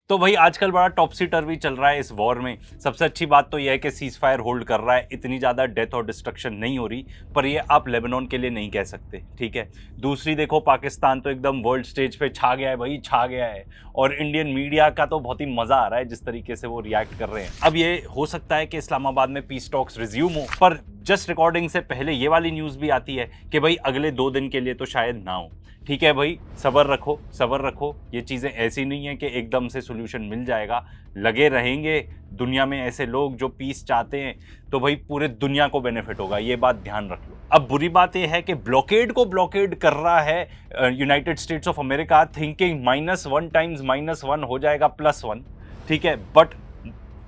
तो भाई आजकल बड़ा टॉपसी टर्वी चल रहा है इस वॉर में। सबसे अच्छी बात तो यह है कि सीज फायर होल्ड कर रहा है, इतनी ज़्यादा डेथ और डिस्ट्रक्शन नहीं हो रही, पर ये आप लेबनान के लिए नहीं कह सकते, ठीक है। दूसरी देखो, पाकिस्तान तो एकदम वर्ल्ड स्टेज पे छा गया है भाई, छा गया है। और इंडियन मीडिया का तो बहुत ही मज़ा आ रहा है जिस तरीके से वो रिएक्ट कर रहे हैं। अब ये हो सकता है कि इस्लामाबाद में पीस टॉक्स रिज्यूम हो, पर जस्ट रिकॉर्डिंग से पहले ये वाली न्यूज़ भी आती है कि भाई अगले 2 दिन के लिए तो शायद ना हो। ठीक है भाई, सब्र रखो, सब्र रखो। ये चीज़ें ऐसी नहीं है कि एकदम से सोल्यूशन मिल जाएगा, लगे रहेंगे। दुनिया में ऐसे लोग जो पीस चाहते हैं, तो भाई पूरे दुनिया को बेनिफिट होगा, ये बात ध्यान रख लो। अब बुरी बात यह है कि ब्लॉकेड को ब्लॉकेड कर रहा है United states of America, thinking -1 times -1 हो जाएगा +1, ठीक है। बट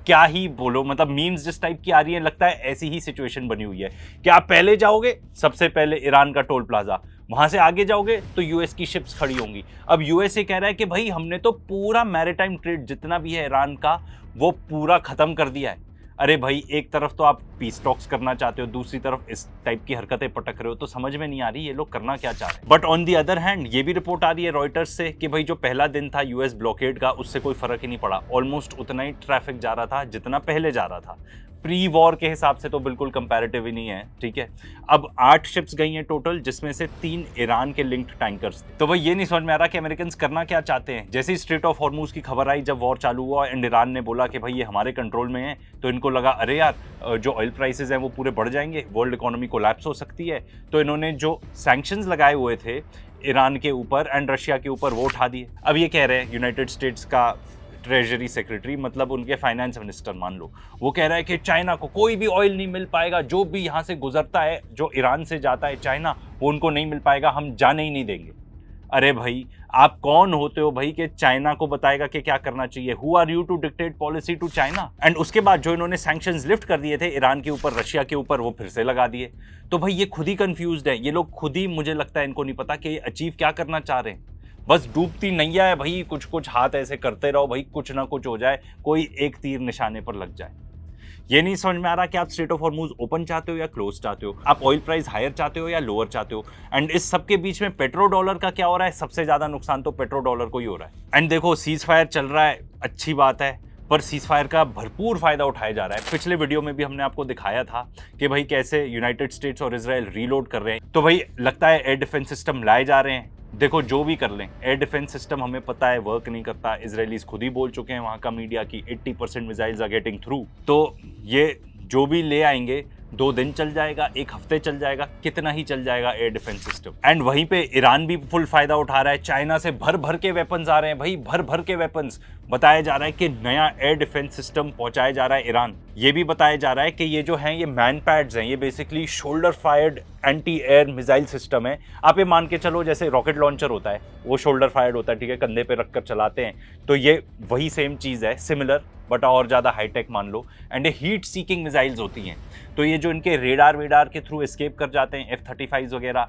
क्या ही बोलो, मतलब मीम्स जिस टाइप की आ रही है, लगता है ऐसी ही सिचुएशन बनी हुई है कि आप पहले जाओगे, सबसे पहले ईरान का टोल प्लाजा, वहां से आगे जाओगे तो यूएस की शिप्स खड़ी होंगी। अब यूएस ये कह रहा है कि भाई हमने तो पूरा मैरीटाइम ट्रेड जितना भी है ईरान का, वो पूरा खत्म कर दिया है। अरे भाई, एक तरफ तो आप पीस टॉक्स करना चाहते हो, दूसरी तरफ इस टाइप की हरकतें पटक रहे हो, तो समझ में नहीं आ रही ये लोग करना क्या चाह रहे हैं। But on the other hand ये भी रिपोर्ट आ रही है रॉयटर्स से कि भाई जो पहला दिन था यूएस ब्लॉकेड का, उससे कोई फर्क ही नहीं पड़ा। ऑलमोस्ट उतना ही ट्रैफिक जा रहा था जितना पहले जा रहा था। प्री वॉर के हिसाब से तो बिल्कुल कंपैरेटिव ही नहीं है, ठीक है। अब 8 शिप्स गई हैं टोटल, जिसमें से 3 ईरान के लिंक्ड टैंकर्स थे। तो भाई ये नहीं समझ में आ रहा कि अमेरिकन करना क्या चाहते हैं। जैसे ही स्ट्रेट ऑफ हॉर्मूज की खबर आई, जब वॉर चालू हुआ एंड ईरान ने बोला कि भाई ये हमारे कंट्रोल में है, तो इनको लगा अरे यार, जो ऑयल प्राइसेस हैं वो पूरे बढ़ जाएंगे, वर्ल्ड इकोनॉमी कोलैप्स हो सकती है। तो इन्होंने जो सैंक्शंस लगाए हुए थे ईरान के ऊपर एंड रशिया के ऊपर, वो उठा दिए। अब ये कह रहे हैं यूनाइटेड स्टेट्स का ट्रेजरी सेक्रेटरी, मतलब उनके फाइनेंस मिनिस्टर मान लो, वो कह रहा है कि चाइना को कोई भी ऑयल नहीं मिल पाएगा, जो भी यहाँ से गुजरता है, जो ईरान से जाता है चाइना, वो उनको नहीं मिल पाएगा, हम जाने ही नहीं देंगे। अरे भाई, आप कौन होते हो भाई कि चाइना को बताएगा कि क्या करना चाहिए? Who are you to dictate policy to China? And उसके बाद जो इन्होंने सैंक्शंस लिफ्ट कर दिए थे ईरान के ऊपर, रशिया के ऊपर, वो फिर से लगा दिए। तो भाई ये खुद ही कंफ्यूज्ड है, ये लोग खुद ही, मुझे लगता है इनको नहीं पता कि ये अचीव क्या करना चाह रहे हैं। बस डूबती नैया है भाई, कुछ कुछ हाथ ऐसे करते रहो भाई, कुछ ना कुछ हो जाए, कोई एक तीर निशाने पर लग जाए। ये नहीं समझ में आ रहा कि आप स्ट्रेट ऑफ हॉर्मूज ओपन चाहते हो या क्लोज चाहते हो, आप ऑयल प्राइस हायर चाहते हो या लोअर चाहते हो। एंड इस सब के बीच में पेट्रो डॉलर का क्या हो रहा है? सबसे ज्यादा नुकसान तो पेट्रो डॉलर को ही हो रहा है। एंड देखो, सीज फायर चल रहा है, अच्छी बात है, पर सीज फायर का भरपूर फायदा उठाया जा रहा है। पिछले वीडियो में भी हमने आपको दिखाया था कि भाई कैसे यूनाइटेड स्टेट्स और इजराइल रीलोड कर रहे हैं। तो भाई लगता है एयर डिफेंस सिस्टम लाए जा रहे हैं। देखो, जो भी कर लें, एयर डिफेंस सिस्टम हमें पता है वर्क नहीं करता। इजरायलीज खुद ही बोल चुके हैं, वहां का मीडिया की 80% मिसाइल्स आर गेटिंग थ्रू। तो ये जो भी ले आएंगे, 2 दिन चल जाएगा, 1 हफ्ते चल जाएगा, कितना ही चल जाएगा एयर डिफेंस सिस्टम। एंड वहीं पे ईरान भी फुल फायदा उठा रहा है। चाइना से भर भर के वेपन्स आ रहे हैं भाई, भर भर के वेपन्स। बताया जा रहा है कि नया एयर डिफेंस सिस्टम पहुंचाया जा रहा है ईरान। ये भी बताया जा रहा है कि ये जो हैं, ये मैन पैड्स हैं, ये basically shoulder fired anti air missile system है। आप ये मान के चलो जैसे रॉकेट लॉन्चर होता है, वो शोल्डर फायर्ड होता है, ठीक है, कंधे पे रखकर चलाते हैं। तो ये वही सेम चीज़ है, सिमिलर, बट और ज़्यादा हाईटेक मान लो। एंड ये हीट सीकिंग मिसाइल्स होती हैं। तो ये जो इनके रेडार वेडार के थ्रू एस्केप कर जाते हैं, F-35 वगैरह,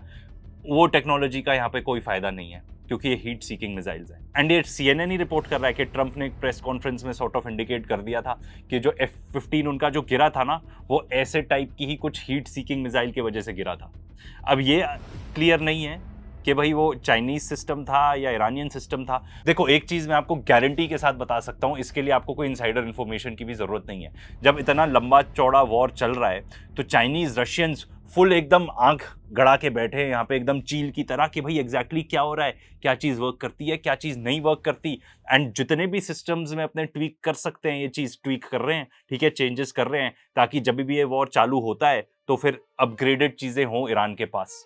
वो टेक्नोलॉजी का यहाँ पे कोई फायदा नहीं है, क्योंकि ये हीट सीकिंग मिसाइल्स हैं। एंड ये CNN ही रिपोर्ट कर रहा है कि ट्रंप ने एक प्रेस कॉन्फ्रेंस में सॉर्ट ऑफ इंडिकेट कर दिया था कि जो F-15 उनका जो गिरा था ना, वो ऐसे टाइप की ही कुछ हीट सीकिंग मिसाइल की वजह से गिरा था। अब ये क्लियर नहीं है कि भाई वो चाइनीज सिस्टम था या ईरानियन सिस्टम था। देखो, एक चीज़ मैं आपको गारंटी के साथ बता सकता हूँ, इसके लिए आपको कोई इनसाइडर इन्फॉर्मेशन की भी ज़रूरत नहीं है। जब इतना लंबा चौड़ा वॉर चल रहा है, तो चाइनीज़, रशियंस फुल एकदम आंख गड़ा के बैठे हैं यहाँ पे, एकदम चील की तरह, कि भाई एग्जैक्टली क्या हो रहा है, क्या चीज़ वर्क करती है, क्या चीज़ नहीं वर्क करती। एंड जितने भी सिस्टम्स में अपने ट्वीक कर सकते हैं, ये चीज़ ट्वीक कर रहे हैं, ठीक है, चेंजेस कर रहे हैं, ताकि जब भी ये वॉर चालू होता है तो फिर अपग्रेडेड चीज़ें हों ईरान के पास।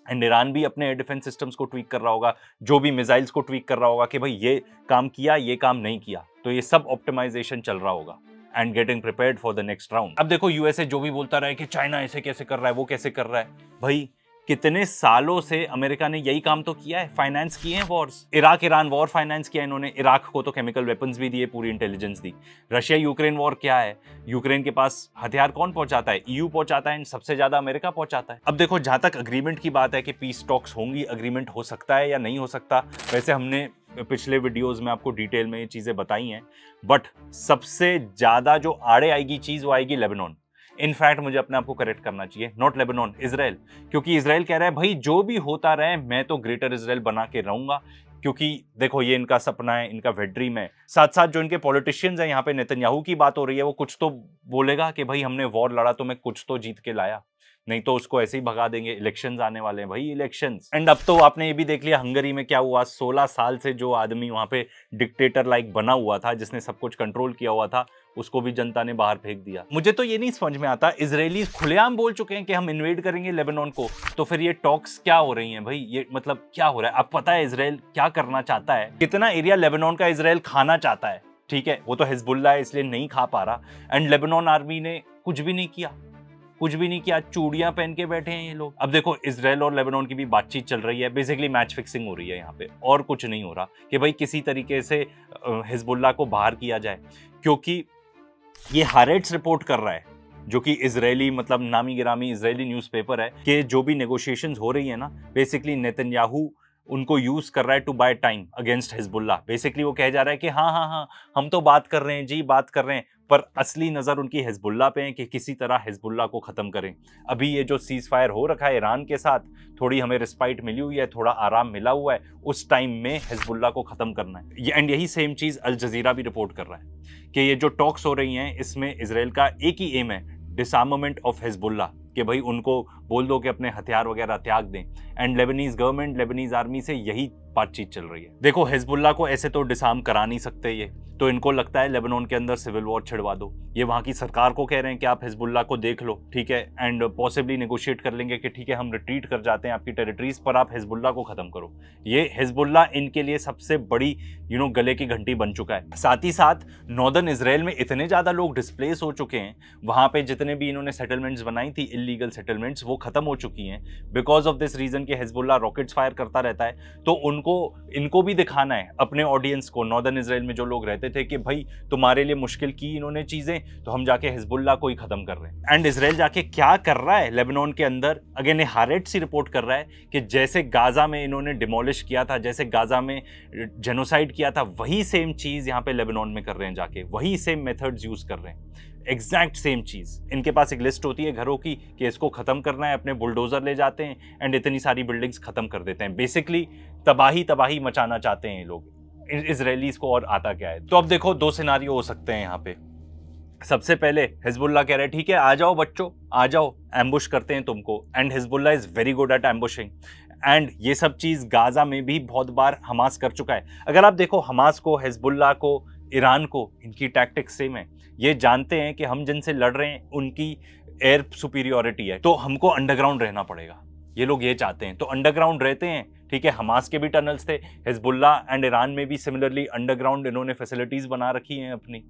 एंड ईरान भी अपने एयर डिफेंस सिस्टम्स को ट्वीक कर रहा होगा, जो भी मिसाइल्स को ट्वीक कर रहा होगा कि भाई ये काम किया, ये काम नहीं किया। तो ये सब ऑप्टिमाइजेशन चल रहा होगा and getting prepared for the next round. अब देखो, यूएसए जो भी बोलता रहा है कि चाइना ऐसे कैसे कर रहा है, वो कैसे कर रहा है, भाई कितने सालों से अमेरिका ने यही काम तो किया है, फाइनेंस किए हैं Wars. Iraq Iran war finance किया इन्होंने, इराक को तो केमिकल वेपन्स भी दिए, पूरी इंटेलिजेंस दी। रशिया यूक्रेन वॉर क्या है, यूक्रेन के पास हथियार कौन पहुंचाता है? ईयू पहुंचाता है, सबसे ज्यादा अमेरिका पहुंचाता है। अब देखो, जहां तक अग्रीमेंट की बात है कि पीस टॉक्स होंगी, अग्रीमेंट हो सकता है या नहीं हो सकता, वैसे हमने पिछले वीडियोस में आपको डिटेल में ये चीजें बताई हैं। बट सबसे ज्यादा जो आड़े आएगी चीज, वो आएगी लेबनान। इनफैक्ट मुझे अपने आप को करेक्ट करना चाहिए, नॉट लेबनान, इजराइल, क्योंकि इजराइल कह रहा है भाई जो भी होता रहे मैं तो ग्रेटर इजराइल बना के रहूंगा, क्योंकि देखो ये इनका सपना है, इनका वेट ड्रीम है। साथ साथ जो इनके पॉलिटिशियंस हैं, यहाँ पे नेतन्याहू की बात हो रही है, वो कुछ तो बोलेगा कि भाई हमने वॉर लड़ा तो मैं कुछ तो जीत के लाया, नहीं तो उसको ऐसे ही भगा देंगे। इलेक्शंस आने वाले हैं भाई, इलेक्शंस। एंड अब तो आपने ये भी देख लिया हंगरी में क्या हुआ, 16 साल से जो आदमी वहां पे डिक्टेटर लाइक बना हुआ था, जिसने सब कुछ कंट्रोल किया हुआ था, उसको भी जनता ने बाहर फेंक दिया। मुझे तो ये नहीं समझ में आता, इजरायली खुलेआम बोल चुके हैं कि हम इन्वेड करेंगे लेबनान को, तो फिर ये टॉक्स क्या हो रही हैं भाई, ये मतलब क्या हो रहा है? अब पता है इजराइल क्या करना चाहता है, कितना एरिया लेबनान का इजराइल खाना चाहता है, ठीक है, वो तो हिजबुल्लाह है इसलिए नहीं खा पा रहा। एंड लेबनान आर्मी ने कुछ भी नहीं किया, कुछ भी नहीं किया, चूड़ियां पहन के बैठे हैं ये लोग। अब देखो इजराइल और लेबनान की भी बातचीत चल रही है, बेसिकली मैच फिक्सिंग हो रही है यहाँ पे, और कुछ नहीं हो रहा कि भाई किसी तरीके से हिजबुल्लाह को बाहर किया जाए, क्योंकि ये हारेट्स रिपोर्ट कर रहा है, जो कि इजरायली मतलब नामी गिरामी इजरायली न्यूज़पेपर है, कि जो भी नेगोशिएशंस हो रही है ना, बेसिकली नेतन्याहू उनको यूज कर रहा है to buy time against Hezbollah. Basically वो कह जा रहा है कि हाँ हाँ हाँ हम तो बात कर रहे हैं जी, बात कर रहे हैं, पर असली नजर उनकी हिजबुल्लाह पे है कि किसी तरह हिजबुल्लाह को खत्म करें। अभी ये जो सीज फायर हो रखा है ईरान के साथ, थोड़ी हमें रिस्पाइट मिली हुई है, थोड़ा आराम मिला हुआ है, उस टाइम में हिजबुल्लाह को खत्म करना है। एंड यही सेम चीज अल जजीरा भी रिपोर्ट कर रहा है कि ये जो टॉक्स हो रही हैं, इसमें इसराइल का एक ही एम है, डिसआर्मामेंट ऑफ हिजबुल्लाह, कि भाई उनको बोल दो कि अपने हथियार वगैरह त्याग दें। And Lebanese government, Lebanese army से यही बातचीत चल रही है। देखो हिजबुल्लाह को ऐसे तो डिसआर्म करा नहीं सकते ये, तो इनको लगता है लेबनान के अंदर सिविल वॉर छिड़वा दो। ये वहां की सरकार को कह रहे हैं कि आप हिजबुल्लाह को देख लो, ठीक है, एंड पॉसिबली नेगोशिएट कर लेंगे कि ठीक है हम रिट्रीट कर जाते हैं आपकी टेरिटरीज पर, आप हिजबुल्लाह को खत्म करो। ये हिजबुल्लाह इनके लिए सबसे बड़ी गले की घंटी बन चुका है। साथ ही साथ नॉर्दर्न इजराइल में इतने ज्यादा लोग डिस्प्लेस हो चुके हैं, वहां पे जितने भी इन्होंने सेटलमेंट्स बनाई थी, इलीगल सेटलमेंट्स, वो खत्म हो चुकी हैं बिकॉज ऑफ दिस रीजन कि हिजबुल्लाह रॉकेट्स फायर करता रहता है। तो इनको भी दिखाना है अपने ऑडियंस को, नॉर्दर्न इजराइल में जो लोग रहते थे, कि भाई तुम्हारे लिए मुश्किल की इन्होंने चीजें, तो हम जाके हिजबुल्लाह को ही खत्म कर रहे हैं। एंड इजराइल जाके क्या कर रहा है लेबनान के अंदर, अगेन हारेट्स ही रिपोर्ट कर रहा है कि जैसे गाजा में इन्होंने डिमोलिश किया था, जैसे गाजा में जेनोसाइड किया था, वही सेम चीज यहाँ पे लेबनान में कर रहे हैं, जाके वही सेम मेथड्स यूज कर रहे हैं, एग्जैक्ट सेम चीज। इनके पास एक लिस्ट होती है घरों की कि इसको खत्म करना है, अपने बुलडोजर ले जाते हैं एंड इतनी सारी बिल्डिंग्स खत्म कर देते हैं। बेसिकली तबाही मचाना चाहते हैं ये लोग, इजरायलीज को और आता क्या है। तो अब देखो दो सिनारियो हो सकते हैं यहाँ पे। सबसे पहले हिजबुल्लाह कह रहे हैं ठीक है आ जाओ बच्चों, आ जाओ, एम्बुश करते हैं तुमको। And Hezbollah is very good at ambushing, and ये सब चीज गाजा में भी बहुत बार हमास कर चुका है। अगर आप देखो हमास को, हिजबुल्लाह को, ईरान को, इनकी टैक्टिक्स सेम है। ये जानते हैं कि हम जिनसे लड़ रहे हैं उनकी एयर सुपीरियोरिटी है, तो हमको अंडरग्राउंड रहना पड़ेगा। ये लोग ये चाहते हैं, तो अंडरग्राउंड रहते हैं, ठीक है। हमास के भी टनल्स थे, हिजबुल्लाह एंड ईरान में भी सिमिलरली अंडरग्राउंड इन्होंने फैसिलिटीज बना रखी हैं अपनी।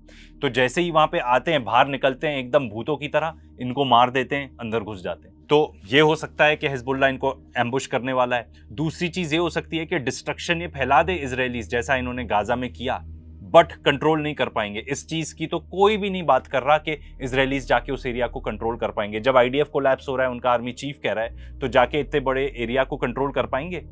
तो जैसे ही वहां पे आते हैं, बाहर निकलते हैं एकदम भूतों की तरह, इनको मार देते हैं, अंदर घुस जाते हैं। तो ये हो सकता है कि हिजबुल्लाह इनको एम्बुश करने वाला है। दूसरी चीज ये हो सकती है कि डिस्ट्रक्शन ये फैला दे इजरायलीज, जैसा इन्होंने गाजा में किया, बट कंट्रोल नहीं कर पाएंगे। इस चीज की तो कोई भी नहीं बात कर रहा कि इजरायलीज जाके उस एरिया को कंट्रोल कर पाएंगे। जब आईडीएफ कोलैप्स हो रहा है, उनका आर्मी चीफ कह रहा है, तो जाके इतने बड़े एरिया को कंट्रोल कर पाएंगे?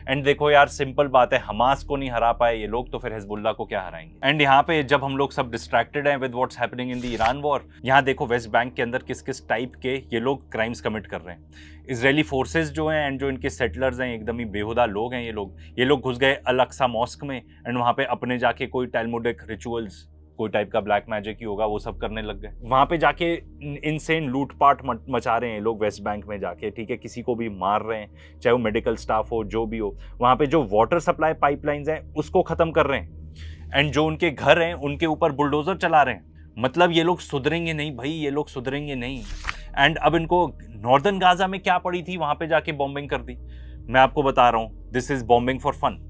एंड देखो यार सिंपल बात है, हमास को नहीं हरा पाए ये लोग, तो फिर हिजबुल्लाह को क्या हराएंगे? एंड यहाँ पे जब हम लोग सब डिस्ट्रैक्टेड हैं with what's happening in the Iran war, यहाँ देखो वेस्ट बैंक के अंदर किस किस टाइप के ये लोग क्राइम्स कमिट कर रहे हैं। इजरायली फोर्सेस जो हैं एंड जो इनके सेटलर्स हैं, एकदम ही बेहुदा लोग हैं ये लोग घुस गए अल अक्सा मॉस्क में एंड वहाँ पे अपने जाके कोई टैल्मुडिक रिचुअल्स, कोई टाइप का ब्लैक मैजिक ही होगा, वो सब करने लग गए। वहाँ पे जाके इनसेन लूटपाट मचा रहे हैं लोग वेस्ट बैंक में जाके, ठीक है, किसी को भी मार रहे हैं, चाहे वो मेडिकल स्टाफ हो, जो भी हो। वहाँ पे जो वाटर सप्लाई पाइपलाइंस हैं उसको खत्म कर रहे हैं, एंड जो उनके घर हैं उनके ऊपर बुलडोजर चला रहे हैं। मतलब ये लोग सुधरेंगे नहीं भाई, ये लोग सुधरेंगे नहीं। एंड अब इनको नॉर्दर्न गाजा में क्या पड़ी थी, वहां पे जाके बॉम्बिंग कर दी। मैं आपको बता रहा हूं, this is bombing for fun.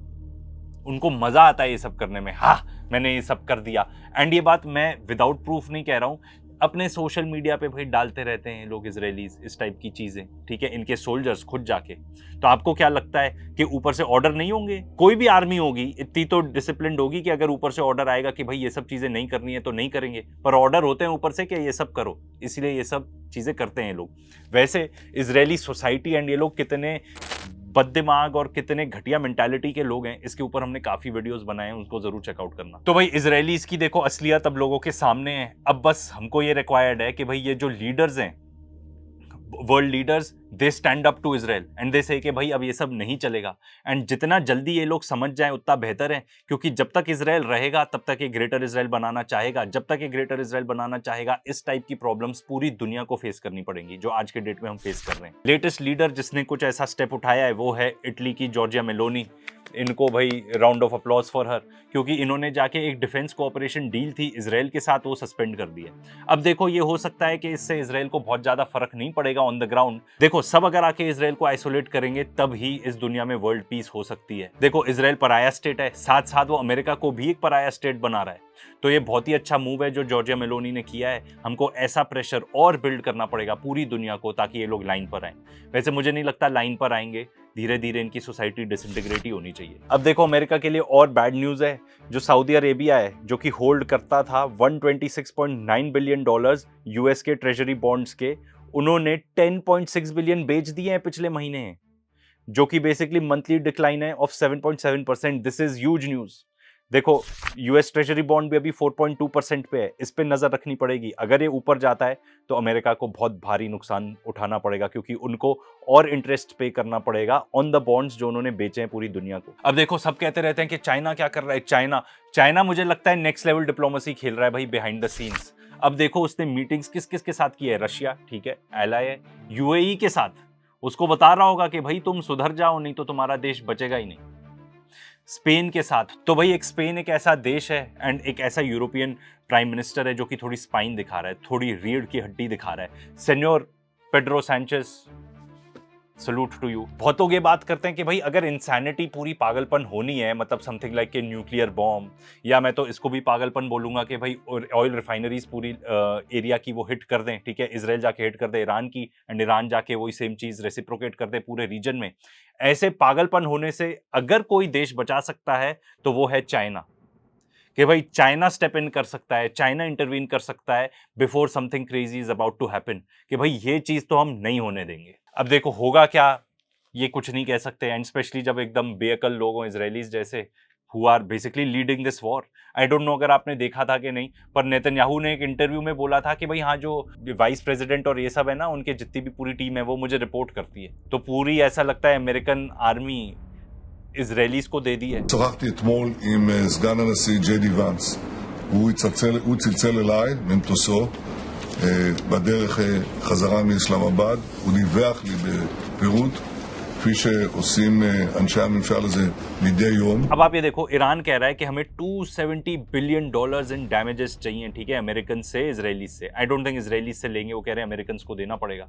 उनको मजा आता है ये सब करने में, हाँ मैंने ये सब कर दिया। एंड ये बात मैं विदाउट प्रूफ नहीं कह रहा हूं, अपने सोशल मीडिया पे भाई डालते रहते हैं लोग इजरायलीज इस टाइप की चीजें, ठीक है, इनके सोल्जर्स खुद जाके। तो आपको क्या लगता है कि ऊपर से ऑर्डर नहीं होंगे? कोई भी आर्मी होगी इतनी तो डिसिप्लिन्ड होगी कि अगर ऊपर से ऑर्डर आएगा कि भाई ये सब चीजें नहीं करनी है तो नहीं करेंगे, पर ऑर्डर होते हैं ऊपर से कि ये सब करो, इसलिए ये सब चीजें करते हैं लोग। वैसे इजरायली सोसाइटी एंड ये लोग कितने बददिमाग और कितने घटिया मेंटालिटी के लोग हैं, इसके ऊपर हमने काफी वीडियोस बनाए हैं, उनको जरूर चेकआउट करना। तो भाई इजरायलीज की देखो असलियत अब लोगों के सामने है। अब बस हमको ये रिक्वायर्ड है कि भाई ये जो लीडर्स हैं, world leaders, they stand up to Israel and they say कि भाई अब ये सब नहीं चलेगा। एंड जितना जल्दी ये लोग समझ जाएं उतना बेहतर है, क्योंकि जब तक इजराइल रहेगा तब तक ये ग्रेटर इजराइल बनाना चाहेगा। जब तक ये ग्रेटर इजराइल बनाना चाहेगा, इस टाइप की प्रॉब्लम्स पूरी दुनिया को फेस करनी पड़ेंगी, जो आज के डेट में हम फेस कर रहे हैं। लेटेस्ट लीडर जिसने कुछ ऐसा स्टेप उठाया है वो है इटली की जॉर्जिया मेलोनी। इनको भाई round of applause for her, क्योंकि इन्होंने जाके एक डिफेंस कोऑपरेशन डील थी इजराइल के साथ, वो सस्पेंड कर दी है। अब देखो ये हो सकता है कि इससे इजराइल को बहुत ज्यादा फर्क नहीं पड़ेगा ऑन द ग्राउंड। देखो सब अगर आके इजराइल को आइसोलेट करेंगे तब ही इस दुनिया में वर्ल्ड पीस हो सकती है। देखो इजराइल पराया स्टेट है, साथ साथ वो अमेरिका को भी एक पराया स्टेट बना रहा है। तो ये बहुत ही अच्छा मूव है जो जॉर्जिया मेलोनी ने किया है। हमको ऐसा प्रेशर और बिल्ड करना पड़ेगा पूरी दुनिया को, ताकि ये लोग लाइन पर आए। वैसे मुझे नहीं लगता लाइन पर आएंगे, धीरे धीरे इनकी सोसाइटी डिसइंटीग्रेट ही होनी चाहिए। अब देखो अमेरिका के लिए और बैड न्यूज है। जो सऊदी अरेबिया है, जो कि होल्ड करता था $126.9 बिलियन यूएस के ट्रेजरी बॉन्ड्स के, उन्होंने 10.6 बिलियन बेच दिए हैं पिछले महीने, जो कि बेसिकली मंथली डिक्लाइन है of 7.7%। This is huge news. देखो यूएस ट्रेजरी बॉन्ड भी अभी 4.2% पे है, इस पे नजर रखनी पड़ेगी। अगर ये ऊपर जाता है तो अमेरिका को बहुत भारी नुकसान उठाना पड़ेगा, क्योंकि उनको और इंटरेस्ट पे करना पड़ेगा ऑन द बॉन्ड्स जो उन्होंने बेचे हैं पूरी दुनिया को। अब देखो सब कहते रहते हैं कि चाइना क्या कर रहा है। चाइना मुझे लगता है नेक्स्ट लेवल डिप्लोमेसी खेल रहा है भाई बिहाइंड द सीन्स। अब देखो उसने मीटिंग्स किस किस के साथ की है, रशिया ठीक है एलाय है, यूएई के साथ, उसको बता रहा होगा कि भाई तुम सुधर जाओ नहीं तो तुम्हारा देश बचेगा ही नहीं। स्पेन के साथ, तो भाई एक स्पेन एक ऐसा देश है एंड एक ऐसा यूरोपियन प्राइम मिनिस्टर है जो कि थोड़ी स्पाइन दिखा रहा है, थोड़ी रीढ़ की हड्डी दिखा रहा है। Senor Pedro Sanchez, salute to you. बहुत लोग ये बात करते हैं कि भाई अगर इंसैनिटी पूरी पागलपन होनी है, मतलब something like a nuclear bomb, या मैं तो इसको भी पागलपन बोलूंगा कि भाई ऑयल रिफाइनरीज पूरी एरिया की वो हिट कर दें, ठीक है, इजराइल जाके हिट कर दे ईरान की, एंड ईरान जाके वही सेम चीज रेसिप्रोकेट कर दे पूरे रीजन में। ऐसे पागलपन होने से अगर कोई देश बचा सकता है तो वो है चाइना, कि भाई चाइना स्टेप इन कर सकता है, चाइना इंटरवीन कर सकता है before something crazy is about to happen, कि भाई ये चीज तो हम नहीं होने देंगे। अब देखो होगा क्या, ये कुछ नहीं कह सकते, एंड स्पेशली जब एकदम बेअकल लोग हों इजरायलीज जैसे, who are basically leading this war. I don't know अगर आपने देखा था कि नहीं, पर नेतन्याहू ने एक इंटरव्यू में बोला था कि भाई हाँ जो वाइस प्रेसिडेंट और ये सब है ना, उनके जितनी भी पूरी टीम है वो मुझे रिपोर्ट करती है। तो पूरी ऐसा लगता है अमेरिकन आर्मी इजरायलीज को दे दी है। שוחחתי אתמול עם סגן הנשיא ג'יי די ואנס. הוא צלצל אליי ממטוסו בדרך חזרה מאסלאמבאד. הוא דיווח לי בפירוט כפי שעושים אנשי הממשל הזה מדי יום. अब आप ये देखो, ईरान कह रहा है कि हमें $270 बिलियन इन डैमेजेस चाहिए, ठीक है, अमेरिकन से, इजरायली से। आई डोंट थिंक इजरायली से लेंगे, वो कह रहे हैं अमेरिकन को देना पड़ेगा।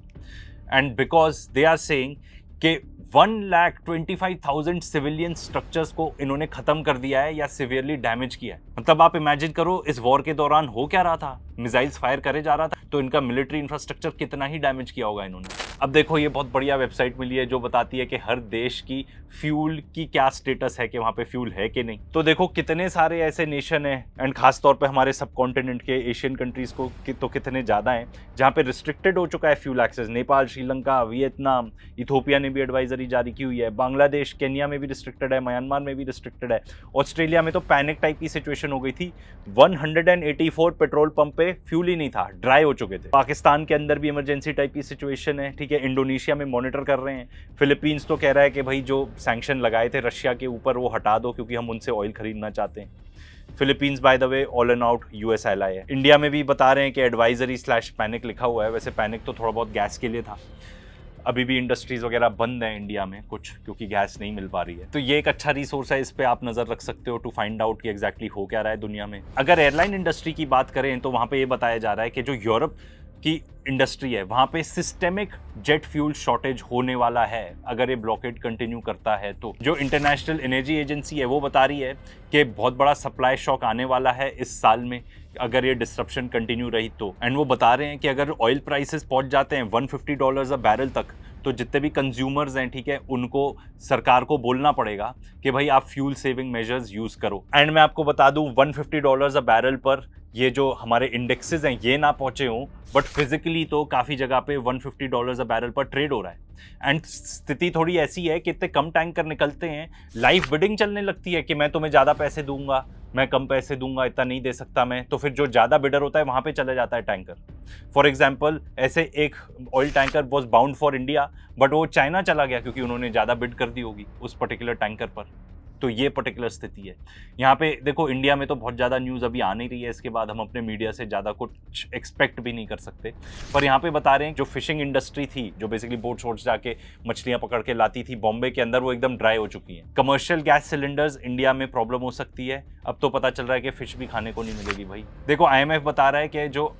And because they are saying कि 1,25,000 सिविलियन स्ट्रक्चर्स को इन्होंने खत्म कर दिया है या सिवियरली डैमेज किया है। मतलब आप इमेजिन करो इस वॉर के दौरान हो क्या रहा था, मिसाइल्स फायर करे जा रहा था, तो इनका मिलिट्री इंफ्रास्ट्रक्चर कितना ही डैमेज किया होगा इन्होंने। अब देखो ये बहुत बढ़िया वेबसाइट मिली है जो बताती है कि हर देश की फ्यूल की क्या स्टेटस है, कि वहाँ पे फ्यूल है कि नहीं। तो देखो कितने सारे ऐसे नेशन हैं, एंड खासतौर पे हमारे सब कॉन्टिनेंट के एशियन कंट्रीज को तो कितने ज़्यादा हैं जहाँ पे रिस्ट्रिक्टेड हो चुका है fuel access. Nepal, Sri Lanka, Vietnam, Ethiopia ने भी एडवाइजरी जारी की हुई है, बांग्लादेश, केन्या में भी रिस्ट्रिक्टेड है, म्यांमार में भी रिस्ट्रिक्टेड है, ऑस्ट्रेलिया में तो पैनिक टाइप की सिचुएशन हो गई थी, 184 पेट्रोल पंप पे फ्यूल ही नहीं था, ड्राई हो चुके थे। पाकिस्तान के अंदर भी इमरजेंसी टाइप की सिचुएशन है, ठीक है, इंडोनेशिया में मॉनिटर कर रहे हैं। फिलीपींस तो कह रहा है कि भाई जो सैंक्शन लगाए थे रशिया के ऊपर वो हटा दो, क्योंकि हम उनसे ऑयल खरीदना चाहते हैं। Philippines by the way all and out US ally है। इंडिया में भी बता रहे हैं कि एडवाइजरी / पैनिक लिखा हुआ है। वैसे पैनिक तो थोड़ा बहुत गैस के लिए था, अभी भी इंडस्ट्रीज वगैरह बंद है इंडिया में कुछ, क्योंकि गैस नहीं मिल पा रही है। तो ये एक अच्छा रिसोर्स है, इस पे आप नजर रख सकते हो टू फाइंड आउट कि एग्जैक्टली हो क्या रहा है दुनिया में। अगर एयरलाइन इंडस्ट्री की बात करें तो वहां पे ये बताया जा रहा है कि जो यूरोप की इंडस्ट्री है वहां पे सिस्टेमिक जेट फ्यूल शॉर्टेज होने वाला है अगर ये ब्लॉकेड कंटिन्यू करता है तो। जो इंटरनेशनल एनर्जी एजेंसी है वो बता रही है कि बहुत बड़ा सप्लाई शॉक आने वाला है इस साल में अगर ये डिस्ट्रप्शन कंटिन्यू रही तो। एंड वो बता रहे हैं कि अगर ऑयल प्राइसेस पहुंच जाते हैं $150 अ बैरल तक तो जितने भी कंज्यूमर्स हैं, ठीक है, उनको सरकार को बोलना पड़ेगा कि भाई आप फ्यूल सेविंग मेजर्स यूज करो। एंड मैं आपको बता दूं, $150 अ बैरल पर ये जो हमारे इंडेक्सेस हैं ये ना पहुंचे हों, बट फिजिकली तो काफ़ी जगह पे $150 अ बैरल पर ट्रेड हो रहा है। एंड स्थिति थोड़ी ऐसी है कि इतने कम टैंकर निकलते हैं, लाइव बिडिंग चलने लगती है कि मैं तुम्हें ज़्यादा पैसे दूंगा, मैं कम पैसे दूंगा, इतना नहीं दे सकता मैं, तो फिर जो ज़्यादा बिडर होता है वहाँ पे चला जाता है टैंकर। फॉर एग्जाम्पल, ऐसे एक oil tanker was bound for India, but वो चाइना चला गया क्योंकि उन्होंने ज़्यादा बिड कर दी होगी उस पर्टिकुलर टैंकर पर। तो ये पर्टिकुलर स्थिति है यहाँ पे। देखो, इंडिया में तो बहुत ज़्यादा न्यूज़ अभी आ नहीं रही है, इसके बाद हम अपने मीडिया से ज़्यादा कुछ एक्सपेक्ट भी नहीं कर सकते, पर यहाँ पे बता रहे हैं जो फिशिंग इंडस्ट्री थी, जो बेसिकली बोट्स वोट्स जाके मछलियाँ पकड़ के लाती थी बॉम्बे के अंदर, वो एकदम ड्राई हो चुकी हैं। कमर्शियल गैस सिलेंडर्स इंडिया में प्रॉब्लम हो सकती है, अब तो पता चल रहा है कि फिश भी खाने को नहीं मिलेगी भाई। देखो, IMF बता रहा है कि जो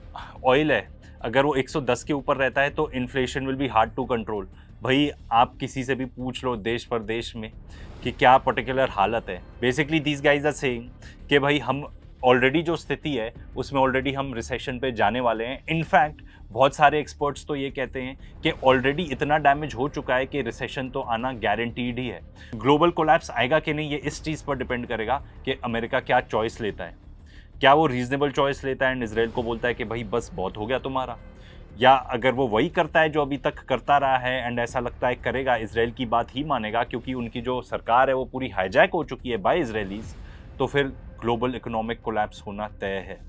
ऑयल है अगर वो 110 के ऊपर रहता है तो inflation will be hard to control. भाई आप किसी से भी पूछ लो देश परदेश में कि क्या पर्टिकुलर हालत है। Basically these guys are saying कि भाई हम ऑलरेडी जो स्थिति है उसमें ऑलरेडी हम रिसेशन पे जाने वाले हैं। इनफैक्ट बहुत सारे एक्सपर्ट्स तो ये कहते हैं कि ऑलरेडी इतना डैमेज हो चुका है कि रिसेशन तो आना गारंटीड ही है। ग्लोबल कोलैप्स आएगा कि नहीं, ये इस चीज़ पर डिपेंड करेगा कि अमेरिका क्या चॉइस लेता है। क्या वो रीजनेबल चॉइस लेता है एंड इसराइल को बोलता है कि भाई बस बहुत हो गया तुम्हारा, या अगर वो वही करता है जो अभी तक करता रहा है एंड ऐसा लगता है करेगा, इसराइल की बात ही मानेगा क्योंकि उनकी जो सरकार है वो पूरी हाईजैक हो चुकी है बाय इसराइलीज, तो फिर ग्लोबल इकोनॉमिक कोलैप्स होना तय है।